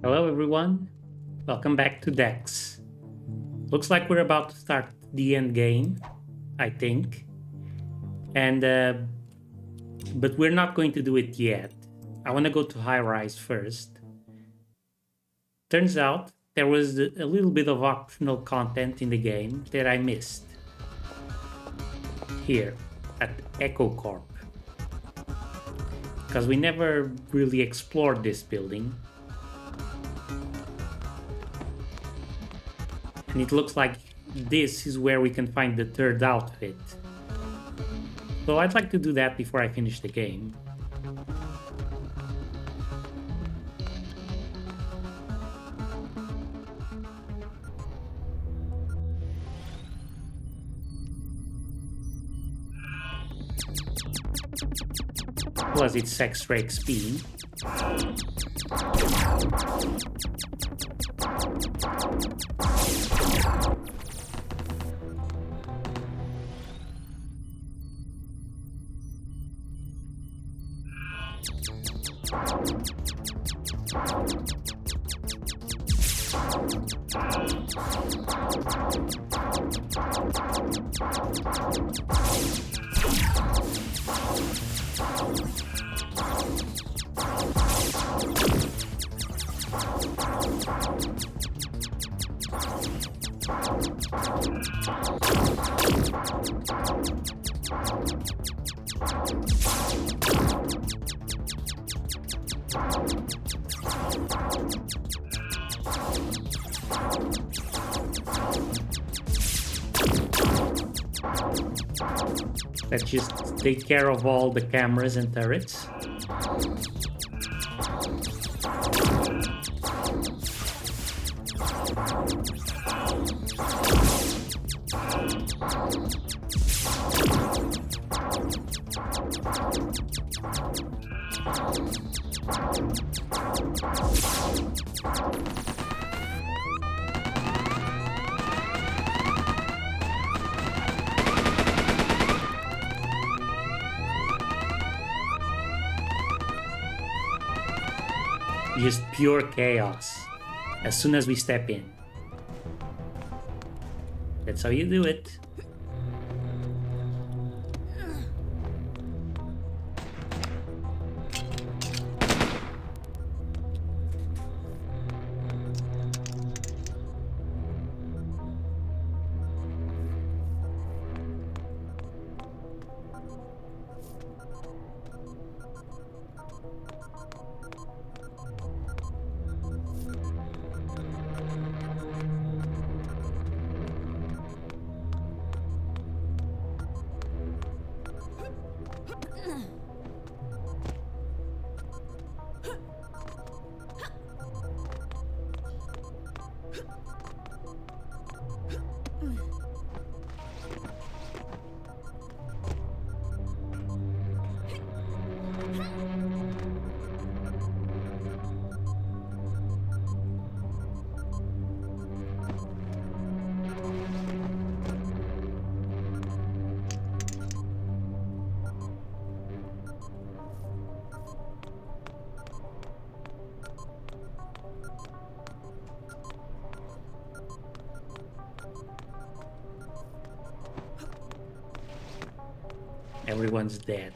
Hello, everyone. Welcome back to Dex. Looks like we're about to start the end game, I think. And but we're not going to do it yet. I want to go to High Rise first. Turns out there was a little bit of optional content in the game that I missed. Here at Echo Corp. Because we never really explored this building. And it looks like this is where we can find the third outfit. So I'd like to do that before I finish the game. Plus it's extra XP. Let's just take care of all the cameras and turrets. Just pure chaos as soon as we step in. That's how you do it. Everyone's dead.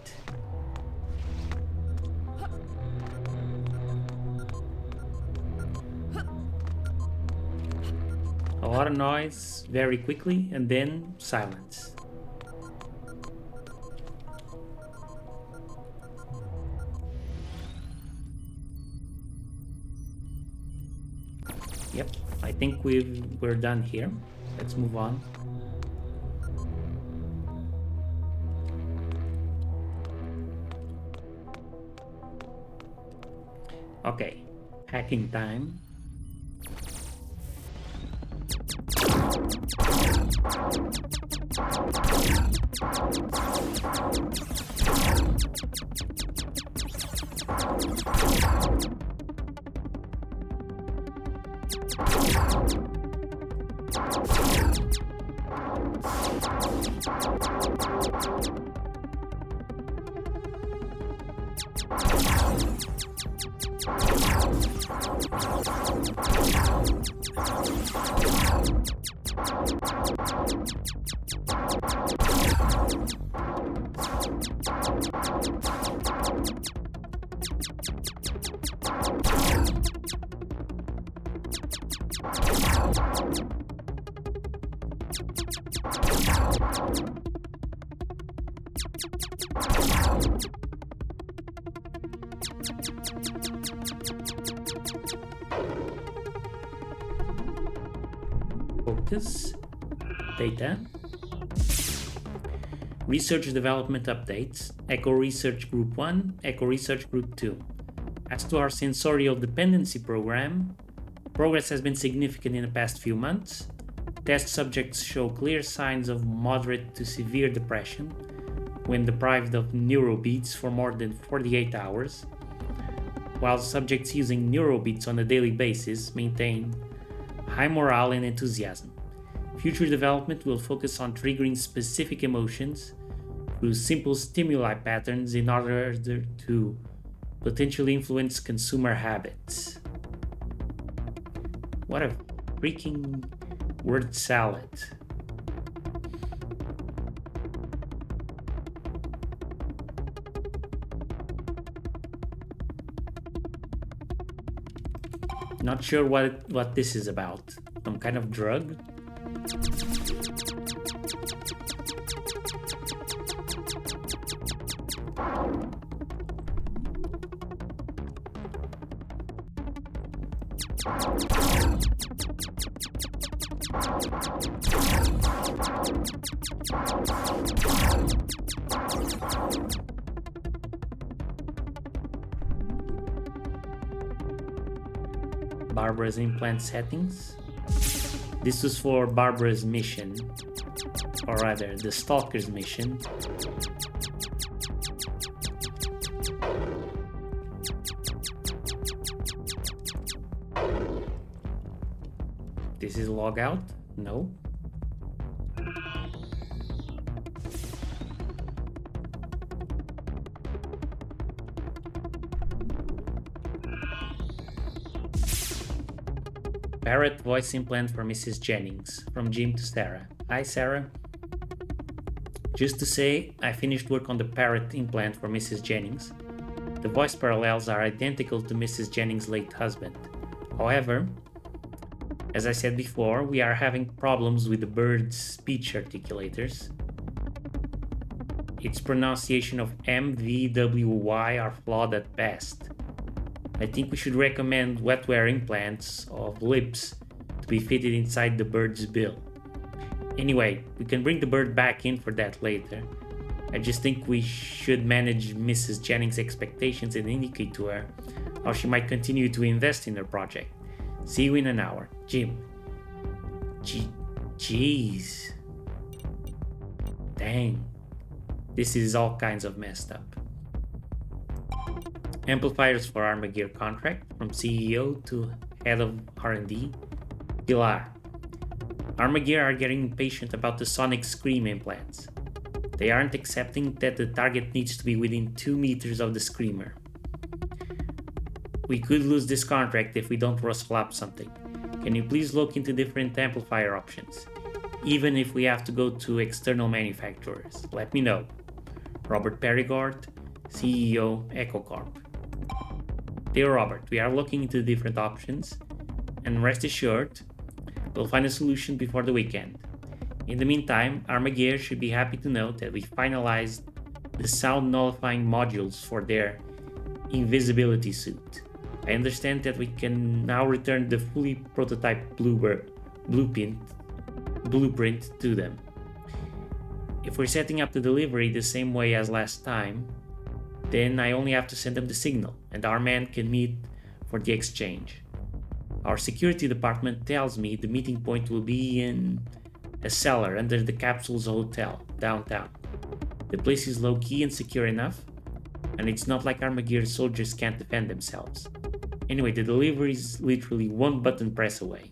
A lot of noise very quickly and then silence. Yep, I think we're done here. Let's move on. Okay, hacking time. Focus. Data. Research development updates. Echo Research Group 1, Echo Research Group 2. As to our sensorial dependency program, progress has been significant in the past few months. Test subjects show clear signs of moderate to severe depression when deprived of neurobeats for more than 48 hours, while subjects using neurobeats on a daily basis maintain high morale and enthusiasm. Future development will focus on triggering specific emotions through simple stimuli patterns in order to potentially influence consumer habits. What a freaking word salad. Not sure what this is about. Some kind of drug? Barbara's implant settings. This was for Barbara's mission, or rather, the Stalker's mission. This is log out? No. Parrot voice implant for Mrs. Jennings, from Jim to Sarah. Hi Sarah. Just to say, I finished work on the parrot implant for Mrs. Jennings. The voice parallels are identical to Mrs. Jennings' late husband. However, as I said before, we are having problems with the bird's speech articulators. Its pronunciation of M, V, W, Y are flawed at best. I think we should recommend wetware implants of lips to be fitted inside the bird's bill. Anyway, we can bring the bird back in for that later. I just think we should manage Mrs. Jennings' expectations and indicate to her how she might continue to invest in her project. See you in an hour. Jim. Jeez. Dang. This is all kinds of messed up. Amplifiers for Armagear contract, from CEO to head of R&D. Pilar. Armagear are getting impatient about the sonic scream implants. They aren't accepting that the target needs to be within 2 meters of the screamer. We could lose this contract if we don't rustle up something. Can you please look into different amplifier options? Even if we have to go to external manufacturers, let me know. Robert Perigord, CEO, EchoCorp. Dear Robert, we are looking into different options, and rest assured, we'll find a solution before the weekend. In the meantime, Armagear should be happy to know that we finalized the sound nullifying modules for their invisibility suit. I understand that we can now return the fully prototyped blueprint to them. If we're setting up the delivery the same way as last time, then I only have to send them the signal, and our man can meet for the exchange. Our security department tells me the meeting point will be in a cellar under the Capsules Hotel, downtown. The place is low-key and secure enough, and it's not like Armagear soldiers can't defend themselves. Anyway, the delivery is literally one button press away.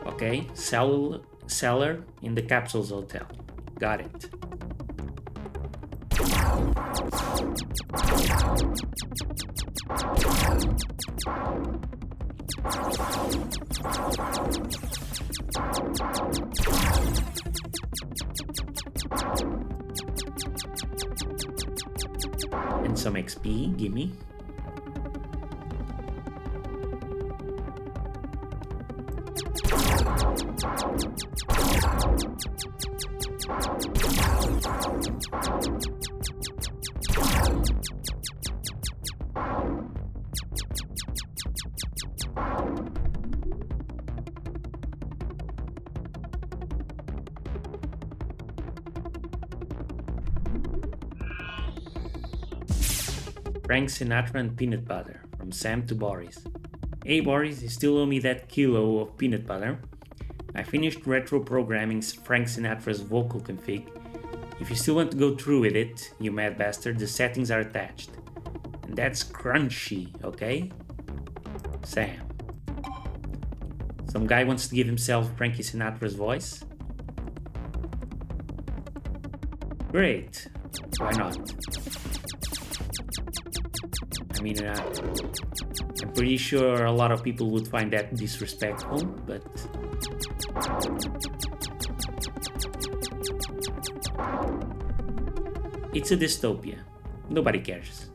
Okay, cellar in the Capsules Hotel. Got it. And some XP, gimme. Frank Sinatra and peanut butter, from Sam to Boris. Hey Boris, you still owe me that kilo of peanut butter. I finished retro programming Frank Sinatra's vocal config. If you still want to go through with it, you mad bastard, the settings are attached. And that's crunchy, okay? Sam. Some guy wants to give himself Frankie Sinatra's voice? Great. Why not? I mean, I'm pretty sure a lot of people would find that disrespectful, but... It's a dystopia. Nobody cares.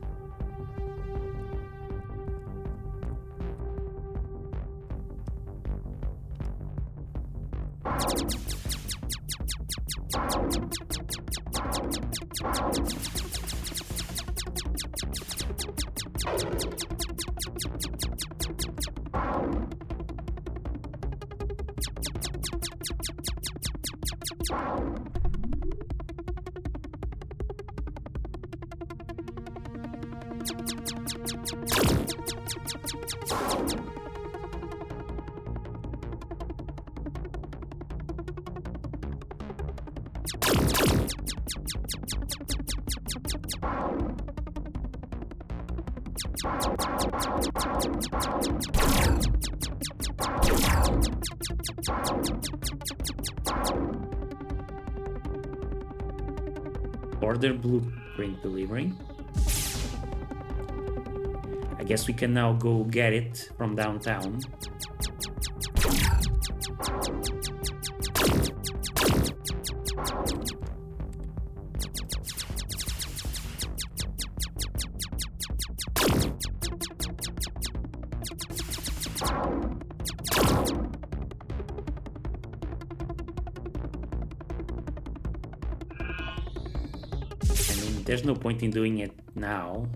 Order blueprint delivery. I guess we can now go get it from downtown. There's no point in doing it now.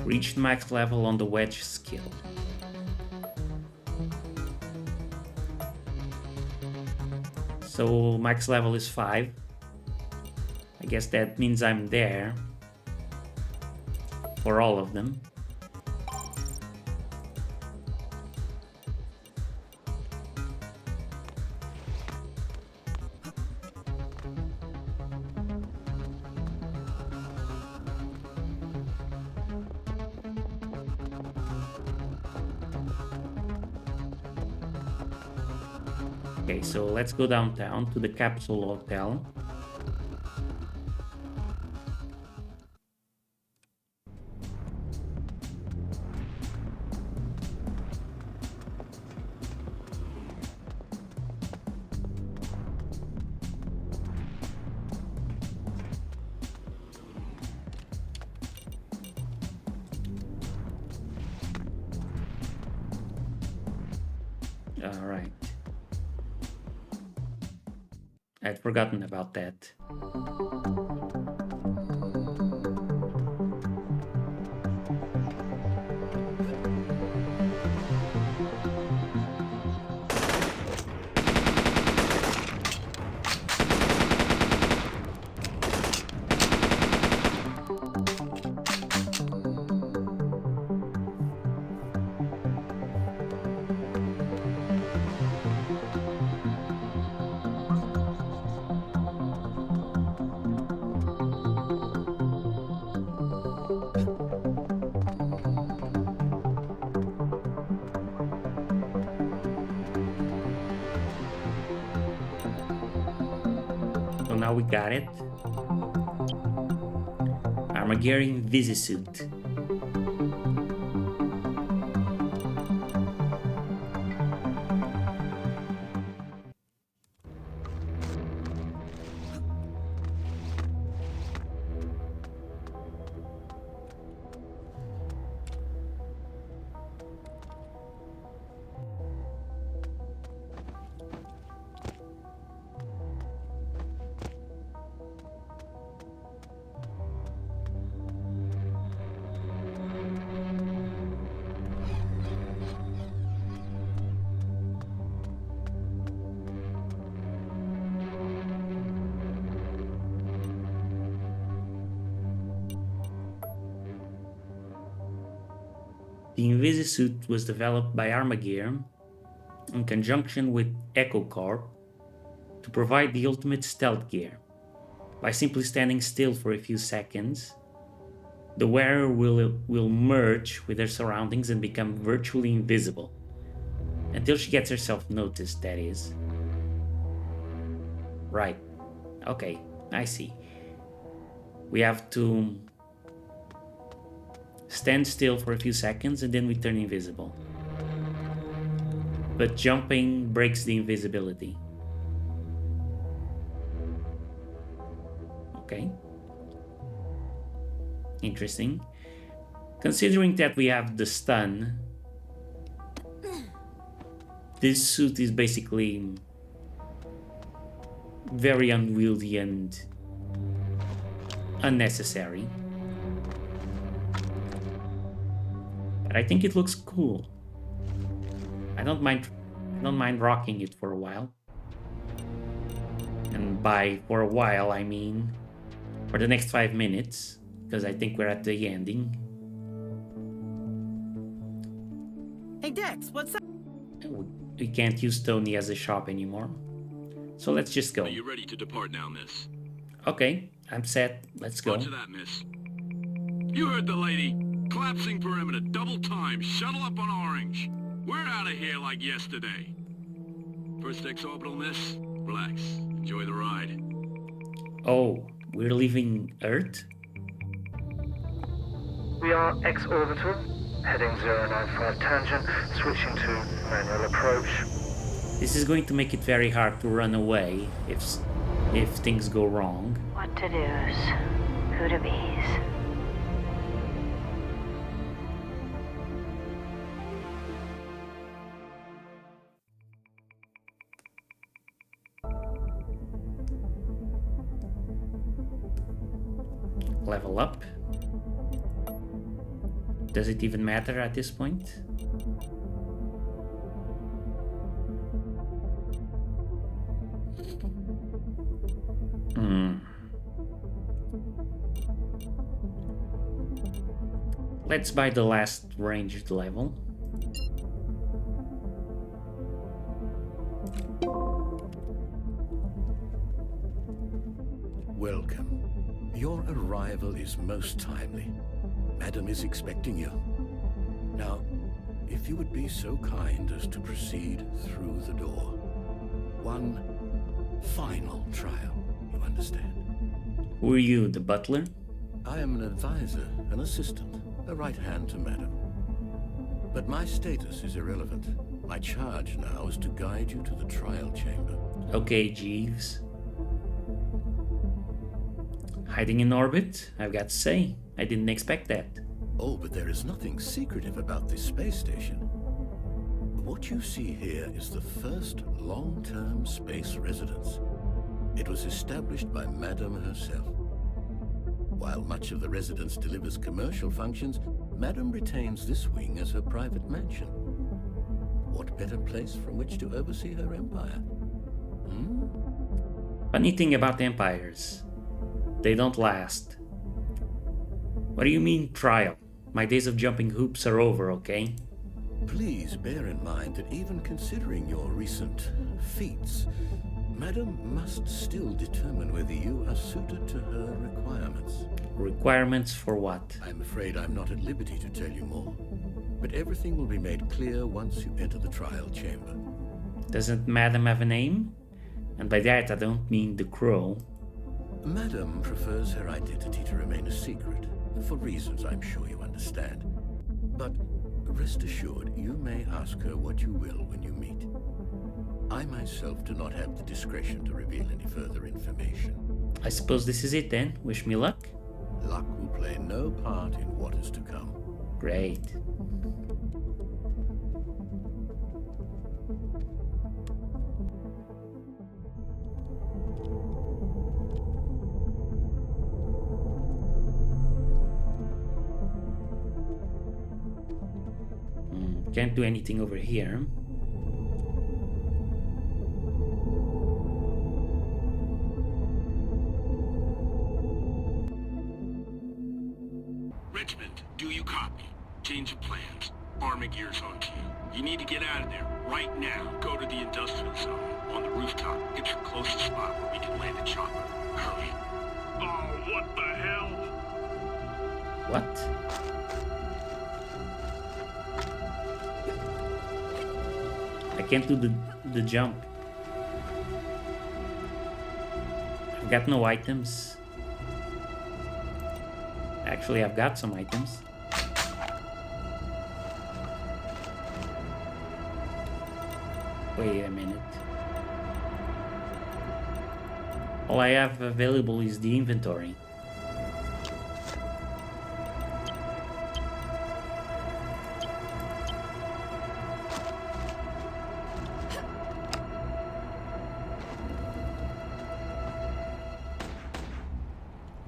Reached max level on the wedge skill. So max level is 5. I guess that means I'm there for all of them. Okay, so let's go downtown to the Capsule Hotel. All right. I'd forgotten about that. now we got it. Armageddon Invisi-Suit. The Invisi-Suit was developed by Armageddon in conjunction with EchoCorp to provide the ultimate stealth gear. By simply standing still for a few seconds, the wearer will merge with her surroundings and become virtually invisible. Until she gets herself noticed, that is. Right. Okay, I see. We have to stand still for a few seconds and then we turn invisible. But jumping breaks the invisibility. Okay. Interesting. Considering that we have the stun, this suit is basically very unwieldy and unnecessary. But I think it looks cool. I don't mind rocking it for a while. And by for a while I mean for the next 5 minutes, because I think we're at the ending. Hey Dex, what's up? We can't use Tony as a shop anymore. So let's just go. Are you ready to depart now, miss? Okay, I'm set. Let's go. Roger that, miss. You heard the lady. Collapsing perimeter, double time, shuttle up on Orange. We're out of here like yesterday. First X-orbital, miss. Relax. Enjoy the ride. Oh, we're leaving Earth? We are X-orbital, heading 095 tangent, switching to manual approach. This is going to make it very hard to run away if things go wrong. What to do's, who to be's. Level up. Does it even matter at this point? Let's buy the last ranged level. Welcome. Your arrival is most timely. Madam is expecting you. Now, if you would be so kind as to proceed through the door. One final trial, you understand? Who are you, the butler? I am an advisor, an assistant, a right hand to Madam. But my status is irrelevant. My charge now is to guide you to the trial chamber. Okay, Jeeves. Hiding in orbit? I've got to say, I didn't expect that. Oh, but there is nothing secretive about this space station. What you see here is the first long-term space residence. It was established by Madam herself. While much of the residence delivers commercial functions, Madam retains this wing as her private mansion. What better place from which to oversee her empire? Funny thing about empires. They don't last. What do you mean, trial? My days of jumping hoops are over, okay? Please bear in mind that even considering your recent feats, Madam must still determine whether you are suited to her requirements. Requirements for what? I'm afraid I'm not at liberty to tell you more, but everything will be made clear once you enter the trial chamber. Doesn't Madam have a name? And by that I don't mean the crow. Madam prefers her identity to remain a secret, for reasons I'm sure you understand. But rest assured, you may ask her what you will when you meet. I myself do not have the discretion to reveal any further information. I suppose this is it then. Wish me luck. Luck will play no part in what is to come. Great. Can't do anything over here. Richmond, do you copy? Change of plans. Army gear's on to you. You need to get out of there right now. Go to the industrial zone on the rooftop. It's the closest spot where we can land a chopper. Hurry. Oh, what the hell? What? I can't do the jump. I've got no items. Actually, I've got some items. Wait a minute. All I have available is the inventory.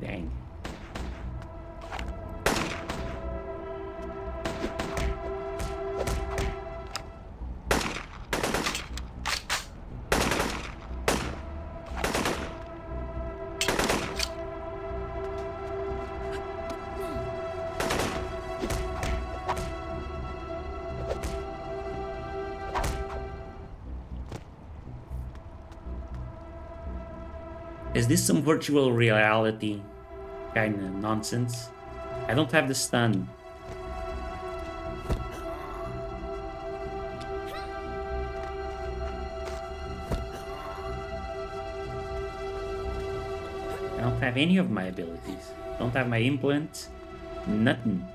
Dang. Is this some virtual reality kind of nonsense? I don't have the stun. I don't have any of my abilities. Don't have my implants. Nothing.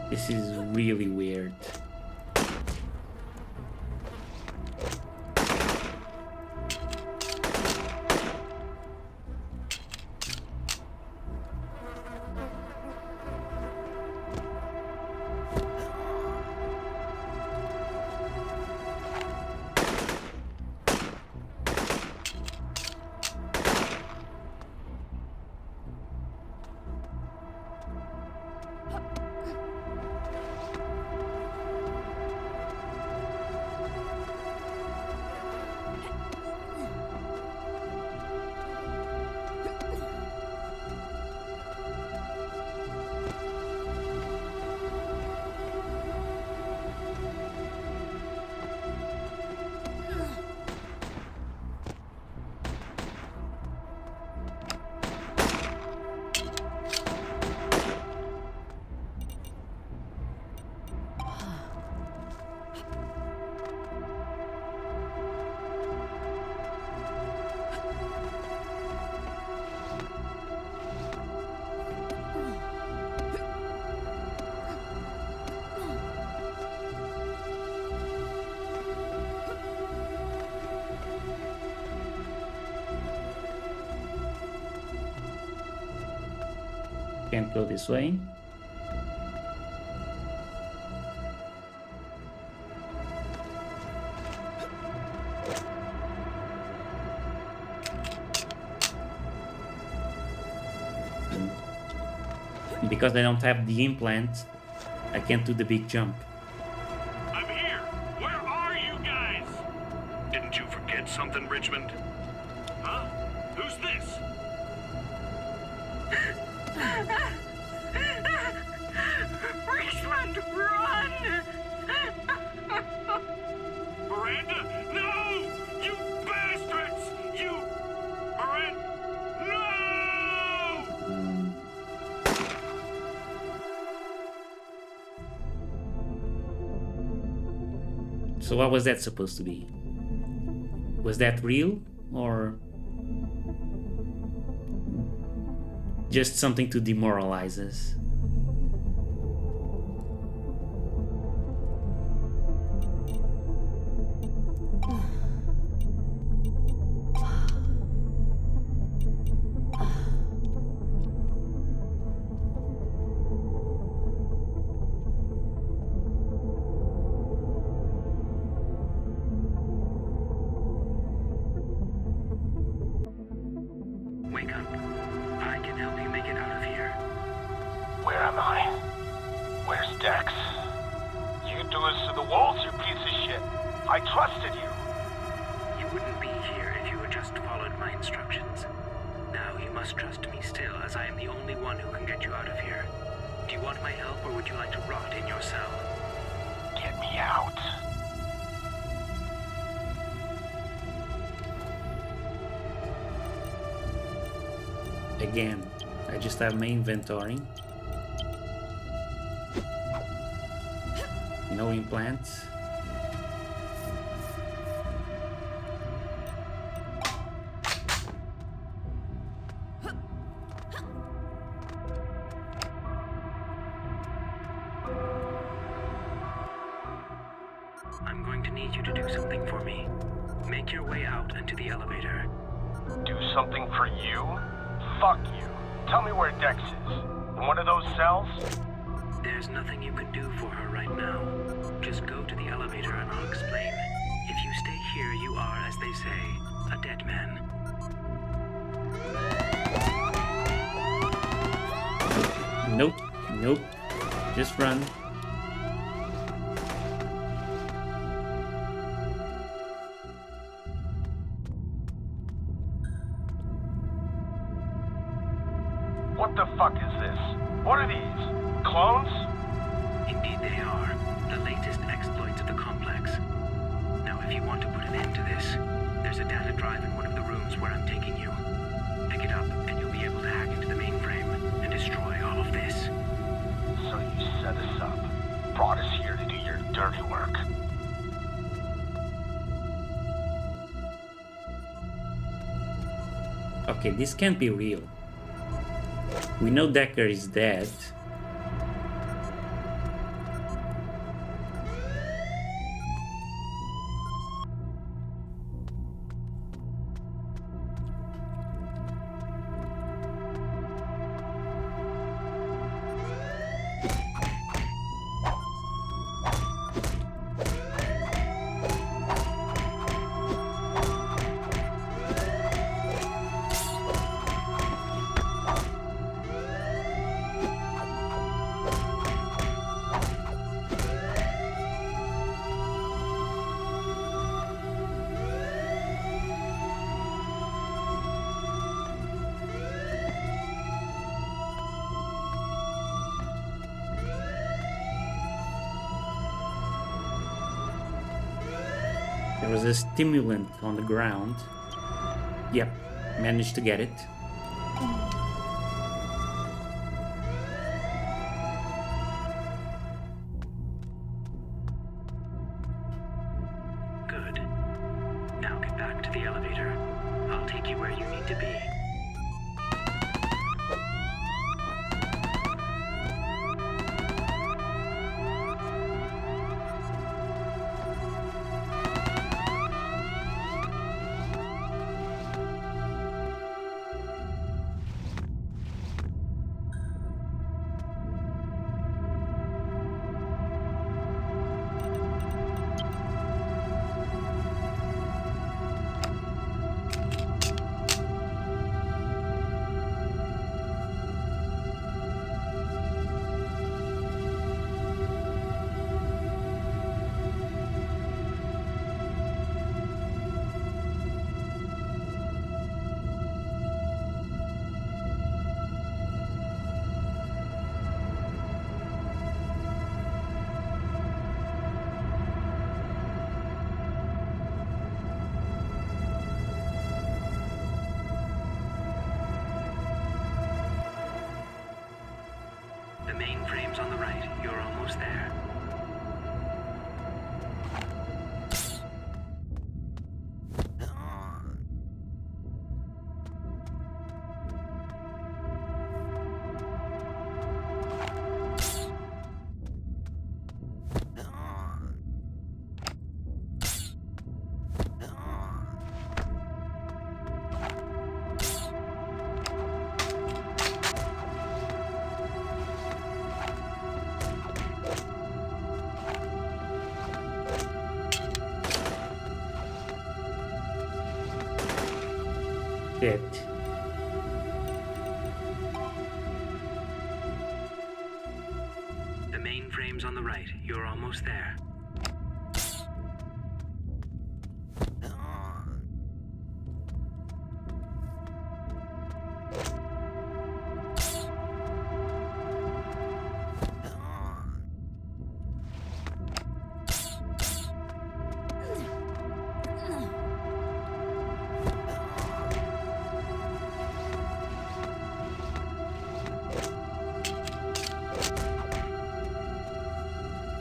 This is really weird. Can't go this way. Because I don't have the implant, I can't do the big jump. I'm here. Where are Richmond. Huh? Who's this? Richmond, run! Miranda! No! You bastards! You... Miranda! No! So what was that supposed to be? Was that real or just something to demoralize us? Wake up. I can help you make it out of here. Where am I? Where's Dex? You do this to the walls, you piece of shit. I trusted you. You wouldn't be here if you had just followed my instructions. Now you must trust me still, as I am the only one who can get you out of here. Do you want my help, or would you like to rot in your cell? Get me out. Again, I just have my inventory. No implants. I'm going to need you to do something for me. Make your way out into the elevator. Do something for you? Fuck you. Tell me where Dex is. In one of those cells? There's nothing you can do for her right now. Just go to the elevator and I'll explain. If you stay here, you are, as they say, a dead man. Nope, nope. Just run. What the fuck is this? What are these? Clones? Indeed they are. The latest exploits of the complex. Now if you want to put an end to this, there's a data drive in one of the rooms where I'm taking you. Pick it up and you'll be able to hack into the mainframe and destroy all of this. So you set us up. Brought us here to do your dirty work. Okay, this can't be real. We know Decker is dead. There was a stimulant on the ground. Yep, managed to get it. Good. Now get back to the elevator. I'll take you where you need to be. The mainframe's on the right. You're almost there. Shit. The mainframe's on the right. You're almost there.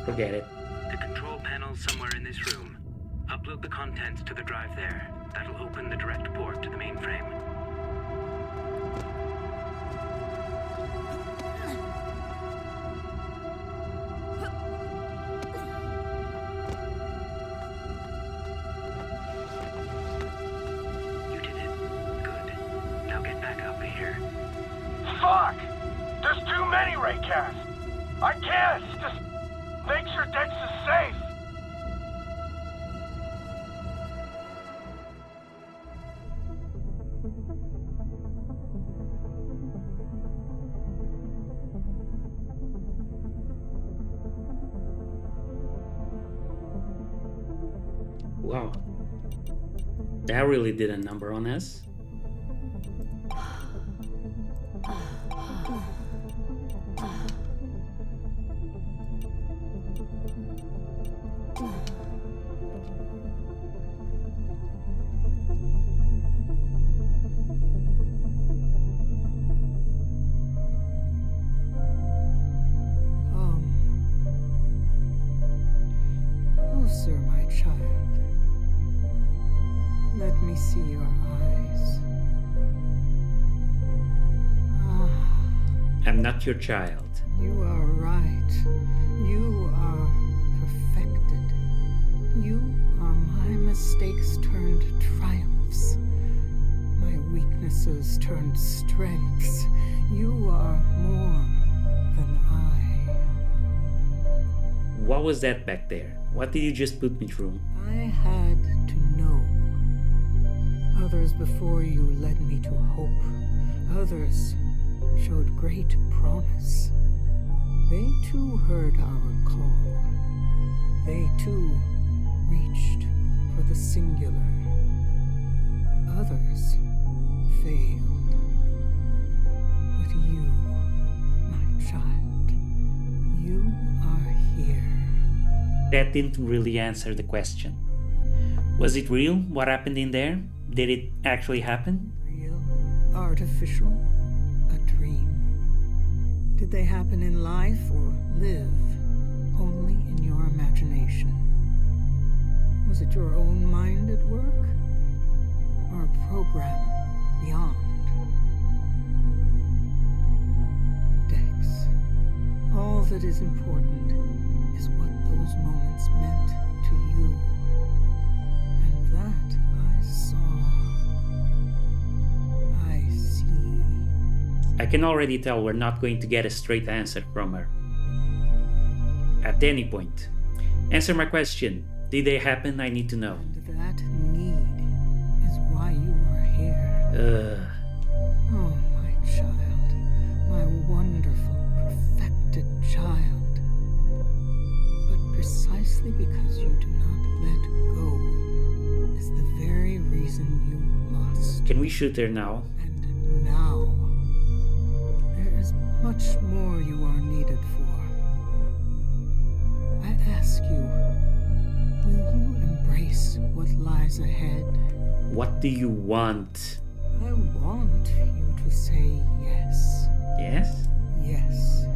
Forget it. The control panel's somewhere in this room. Upload the contents to the drive there. That'll open the direct port to the mainframe. You did it. Good. Now get back up here. Fuck! There's too many raycasts! I can't! Just make sure Dex is safe! Wow. That really did a number on us. Closer, my child. Let me see your eyes. I'm not your child. You are right. You are perfected. You are my mistakes turned triumphs. My weaknesses turned strengths. You are more than I. What was that back there? What did you just put me through? I had to know. Others before you led me to hope. Others showed great promise. They too heard our call. They too reached for the singular. Others failed. But you, my child, you are here. That didn't really answer the question. Was it real? What happened in there? Did it actually happen? Real, artificial, a dream. Did they happen in life or live only in your imagination? Was it your own mind at work? Or a program beyond? Dex, all that is important is what those moments meant to you. And that I saw. I see. I can already tell we're not going to get a straight answer from her. At any point. Answer my question. Did they happen? I need to know. And that need is why you are here. Oh, my child. My wonderful, perfected child. But precisely because you do not let go is the very reason you must. Can we shoot her now? And now, there is much more you are needed for. I ask you, will you embrace what lies ahead? What do you want? I want you to say yes. Yes? Yes.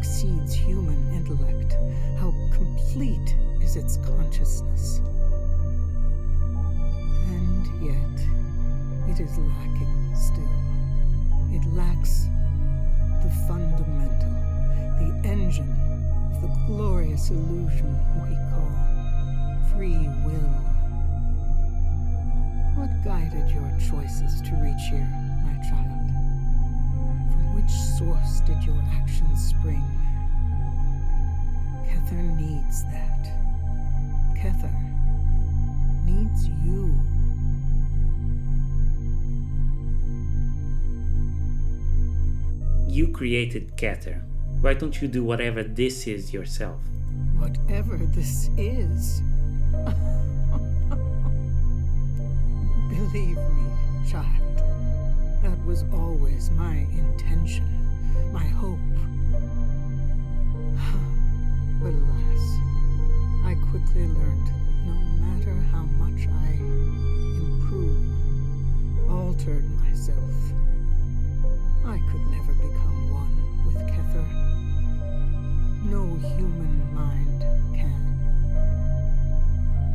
exceeds human intellect, how complete is its consciousness. And yet, it is lacking still. It lacks the fundamental, the engine of the glorious illusion we call free will. What guided your choices to reach here, my child? From which source did your actions spring? Kether needs that. Kether needs you. You created Kether. Why don't you do whatever this is yourself? Whatever this is. Believe me, child, that was always my intention, my hope. But alas, I quickly learned that no matter how much I improved, altered myself, I could never become one with Kether. No human mind can.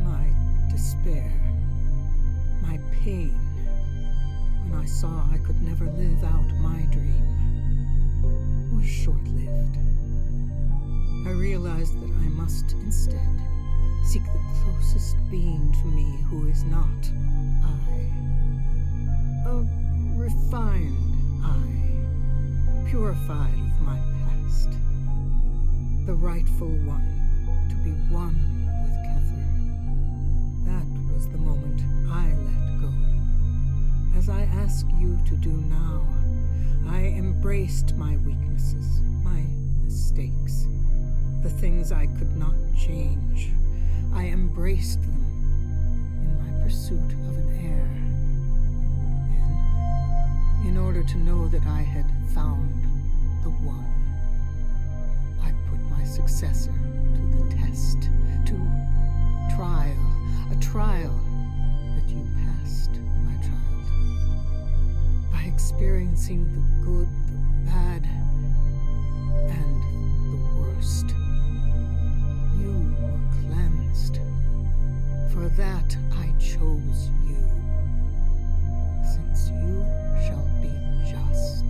My despair, my pain, when I saw I could never live out my dream, was short-lived. I realized that I must instead seek the closest being to me who is not I. A refined I, purified of my past. The rightful one to be one with Kether. That was the moment I let go. As I ask you to do now, I embraced my weaknesses, my mistakes, the things I could not change. I embraced them in my pursuit of an heir. Then, in order to know that I had found the one, I put my successor to the test, to trial, a trial that you passed, my child. By experiencing the good, the bad, and the worst, you were cleansed. For that I chose you, since you shall be just.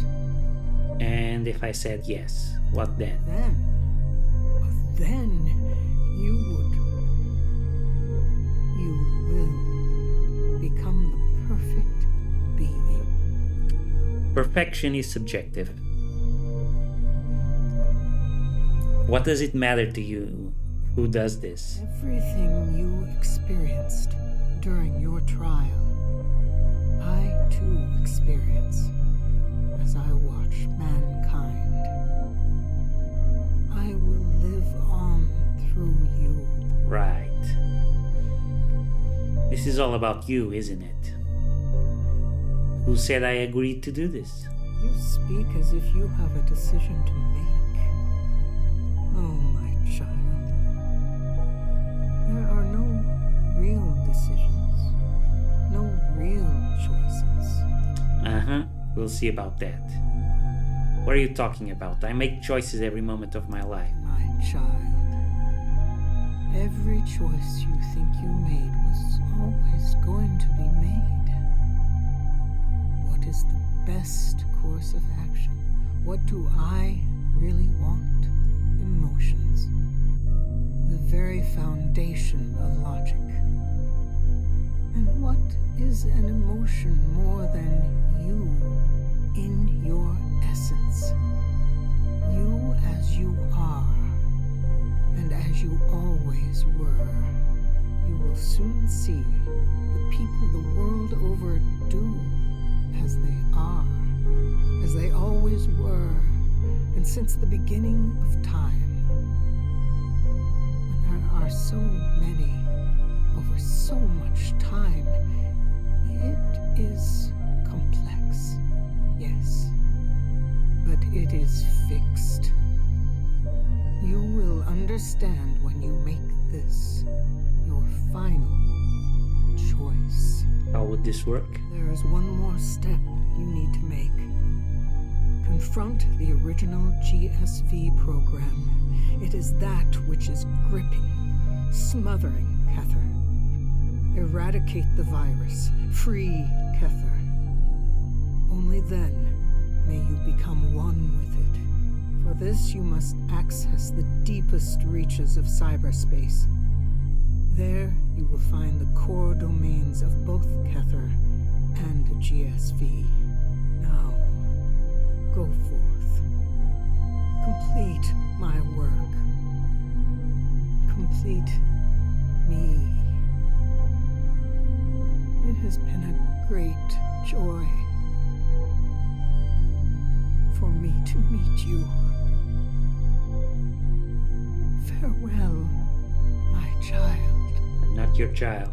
And if I said yes, what then? Then you will become the perfect being. Perfection is subjective. What does it matter to you who does this? Everything you experienced during your trial, I too experience as I watch mankind. I will live on through you. Right. This is all about you, isn't it? Who said I agreed to do this? You speak as if you have a decision to make. Oh, my child. There are no real decisions, no real choices. We'll see about that. What are you talking about? I make choices every moment of my life. My child, every choice you think you made was always going to be made. What is the best course of action? What do I really want? Emotions. The very foundation of logic. And what is an emotion more than you in your essence? You as you are, and as you always were. You will soon see the people the world over do as they are, as they always were, and since the beginning of time. When there are so many, over so much time, it is complex, yes, but it is fixed. You will understand when you make this your final choice. How would this work? There is one more step you need to make. confront the original GSV program. It is that which is gripping, smothering Kether. Eradicate the virus. Free Kether. Only then may you become one with it. For this you must access the deepest reaches of cyberspace. There you will find the core domains of both Kether and GSV. Now, go forth. Complete my work. Complete me. It has been a great joy for me to meet you. Farewell, my child. I'm not your child.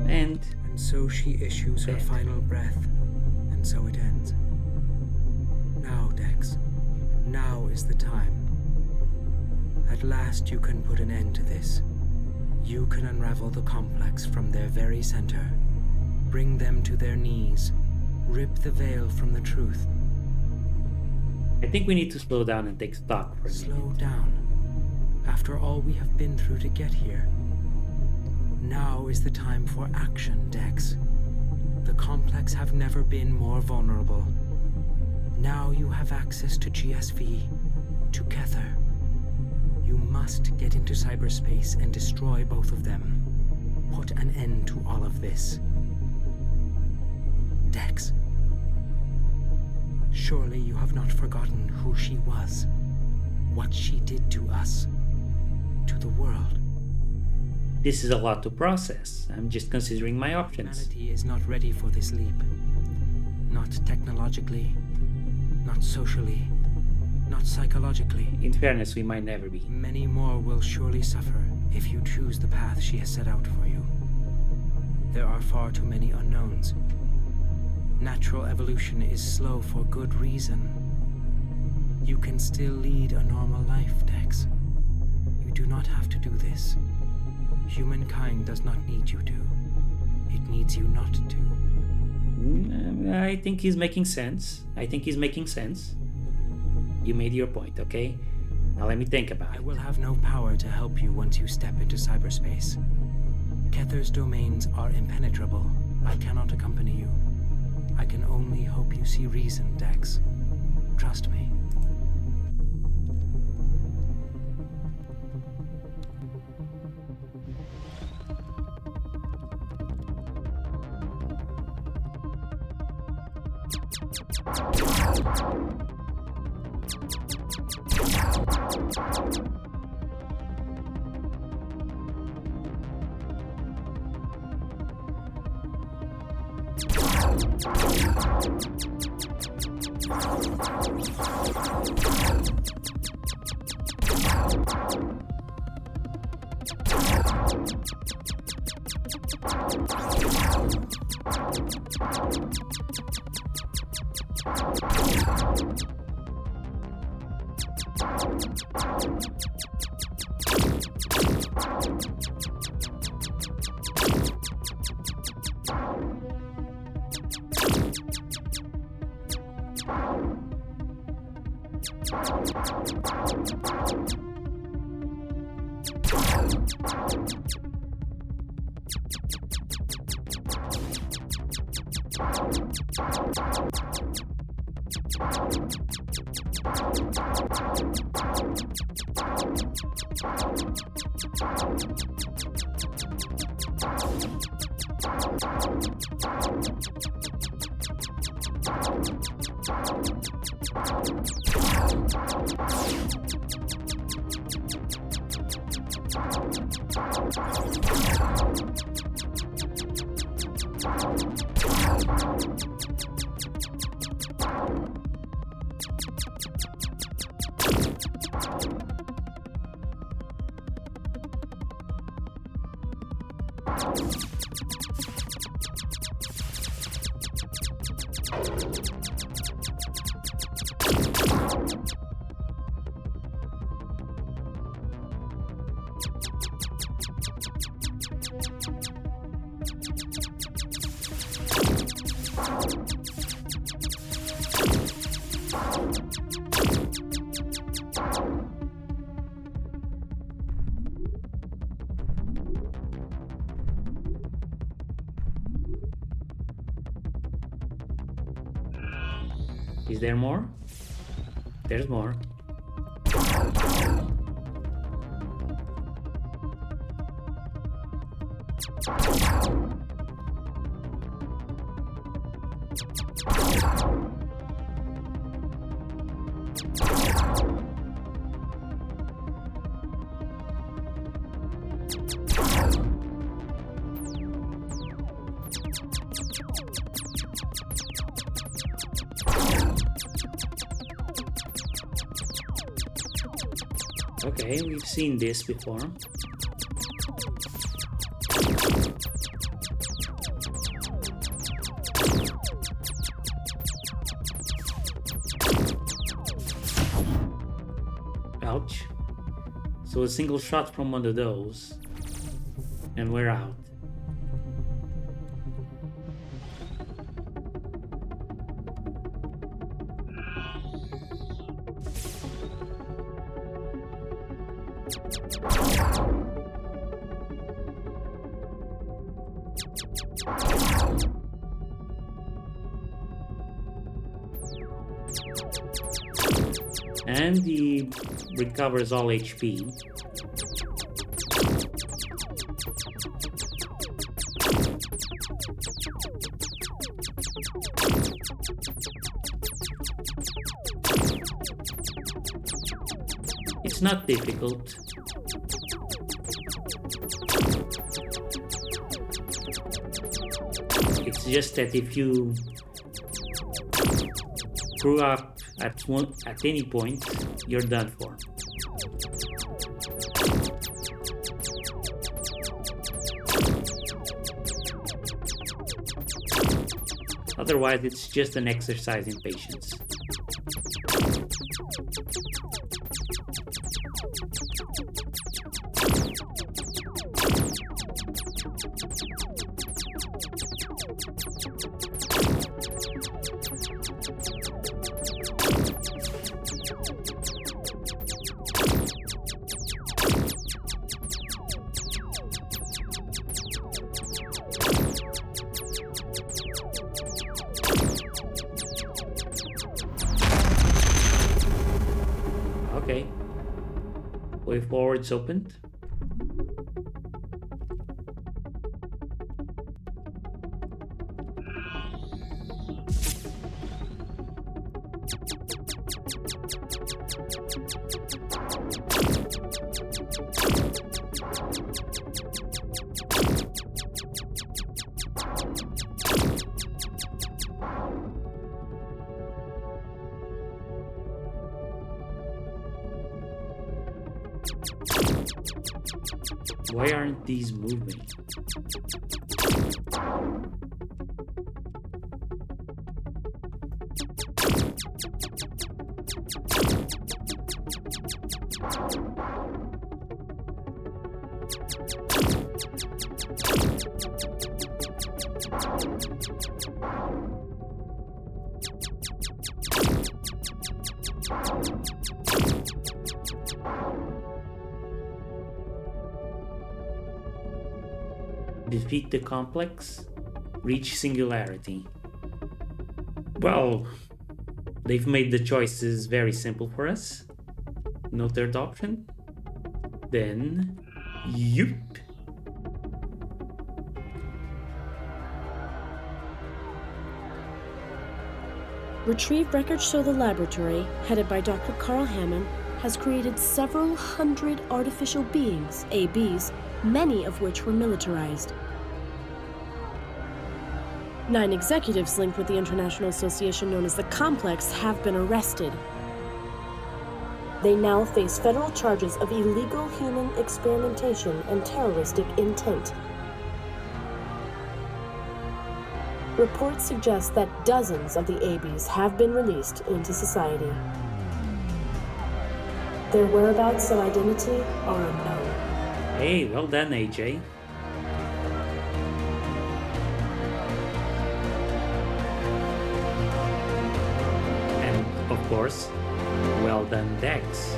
And so she issues her final breath, and so it ends. Now, Dex, now is the time. At last you can put an end to this. You can unravel the complex from their very center, bring them to their knees, rip the veil from the truth. I think we need to slow down and take stock for a minute. Slow down. After all we have been through to get here. Now is the time for action, Dex. The complex have never been more vulnerable. Now you have access to GSV, to Kether. You must get into cyberspace and destroy both of them. Put an end to all of this. Dex, surely you have not forgotten who she was, what she did to us, to the world. This is a lot to process. I'm just considering my options. Humanity is not ready for this leap. Not technologically, not socially, not psychologically. In fairness, we might never be. Many more will surely suffer if you choose the path she has set out for you. There are far too many unknowns. Natural evolution is slow for good reason. You can still lead a normal life, Dex. You do not have to do this. Humankind does not need you to. It needs you not to. I think he's making sense. You made your point, okay? Now let me think about it. I will have no power to help you once you step into cyberspace. Kether's domains are impenetrable. I cannot accompany you. I can only hope you see reason, Dex. Trust me. Is there more? There's more. Okay, we've seen this before. Ouch. So a single shot from one of those, and we're out. And he recovers all HP. It's not difficult. It's just that if you screw up at any point, you're done for. Otherwise, it's just an exercise in patience. Okay. Way forward's opened. Why aren't these moving? Defeat the complex, reach singularity. Well, they've made the choices very simple for us. No third option? Then, yup. Retrieved records show the laboratory, headed by Dr. Carl Hammond, has created several hundred artificial beings, ABs, many of which were militarized. 9 executives linked with the international association known as the Complex have been arrested. They now face federal charges of illegal human experimentation and terroristic intent. Reports suggest that dozens of the ABs have been released into society. Their whereabouts and identity are unknown. Hey, well done, AJ. And, of course, well done, Dex.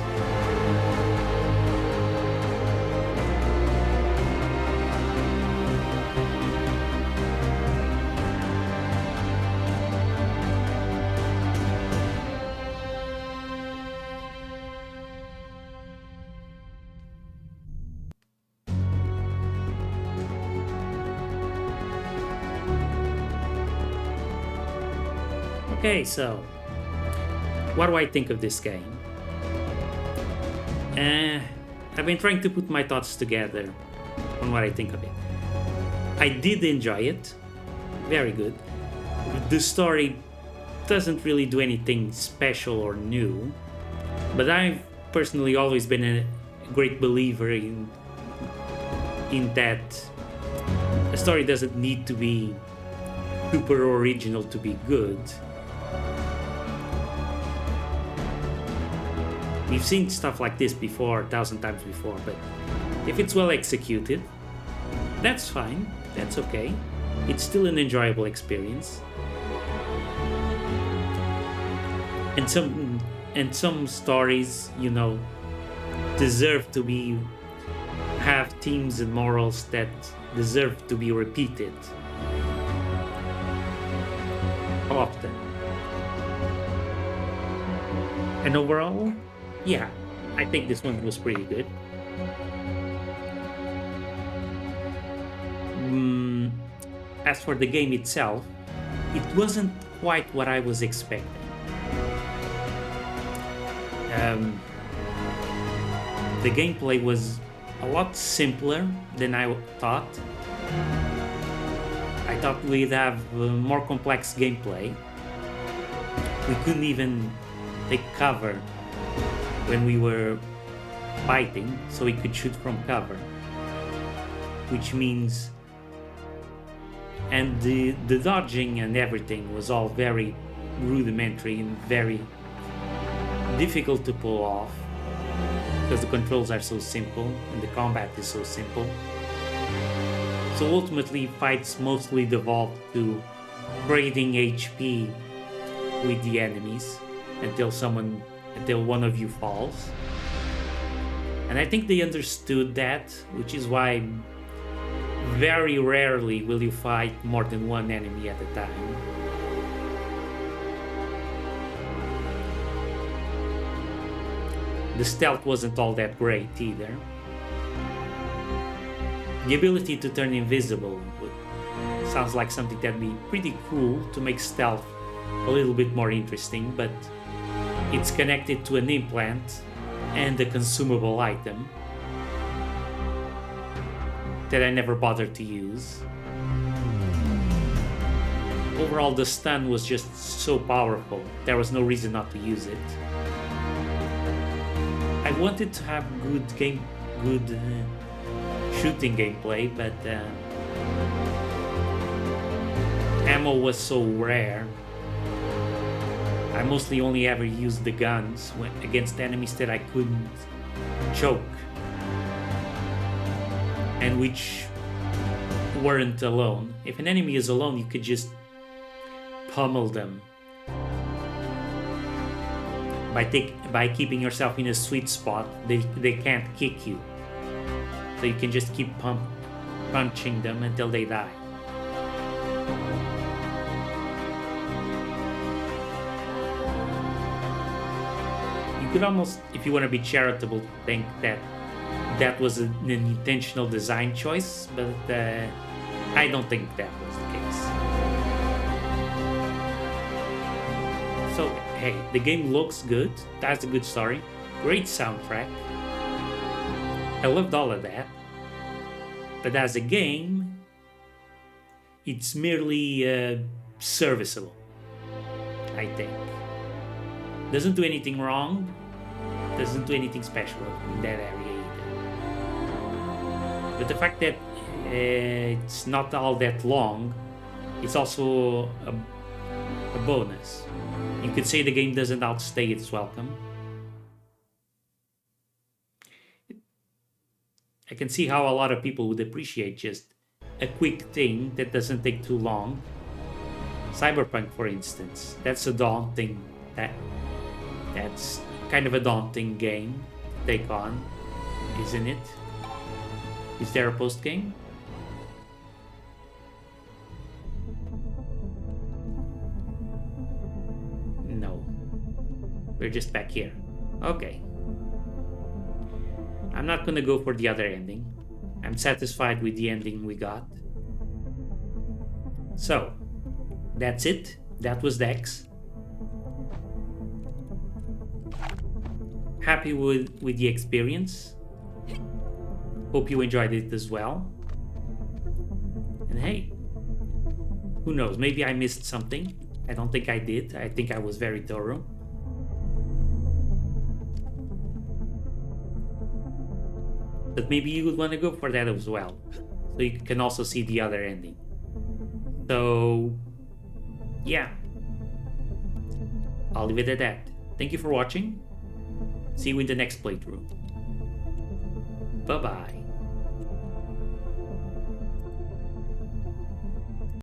Okay, so what do I think of this game? I've been trying to put my thoughts together on what I think of it. I did enjoy it. Very good. The story doesn't really do anything special or new, but I've personally always been a great believer in that a story doesn't need to be super original to be good. We've seen stuff like this before, 1,000 times before, but if it's well executed, that's fine, that's okay. It's still an enjoyable experience. And some stories, you know, deserve to have themes and morals that deserve to be repeated often. And overall, yeah, I think this one was pretty good. As for the game itself, it wasn't quite what I was expecting. The gameplay was a lot simpler than I thought. I thought we'd have more complex gameplay. We couldn't even take cover when we were fighting, so we could shoot from cover, which means, and the dodging and everything was all very rudimentary and very difficult to pull off because the controls are so simple and the combat is so simple. So ultimately, fights mostly devolved to trading HP with the enemies until one of you falls. And I think they understood that, which is why very rarely will you fight more than one enemy at a time. The stealth wasn't all that great either. The ability to turn invisible sounds like something that'd be pretty cool to make stealth a little bit more interesting, but it's connected to an implant and a consumable item that I never bothered to use. Overall, the stun was just so powerful, there was no reason not to use it. I wanted to have good shooting gameplay, but ammo was so rare. I mostly only ever used the guns against enemies that I couldn't choke, and which weren't alone. If an enemy is alone, you could just pummel them by keeping yourself in a sweet spot. They can't kick you, so you can just keep punching them until they die. You could almost, if you want to be charitable, think that was an intentional design choice, but I don't think that was the case. So, hey, the game looks good, that's a good story, great soundtrack. I loved all of that. But as a game, it's merely serviceable, I think. Doesn't do anything wrong, doesn't do anything special in that area either. But the fact that it's not all that long, it's also a bonus. You could say the game doesn't outstay its welcome. I can see how a lot of people would appreciate just a quick thing that doesn't take too long. Cyberpunk, for instance, that's kind of a daunting game to take on, isn't it? Is there a post game? No. We're just back here. Okay. I'm not gonna go for the other ending. I'm satisfied with the ending we got. So, that's it. That was Dex. happy with the experience. Hope you enjoyed it as well. And hey, who knows, maybe I missed something. I don't think I did. I think I was very thorough. But maybe you would want to go for that as well, so you can also see the other ending. So yeah, I'll leave it at that. Thank you for watching. See you in the next playthrough. Bye bye.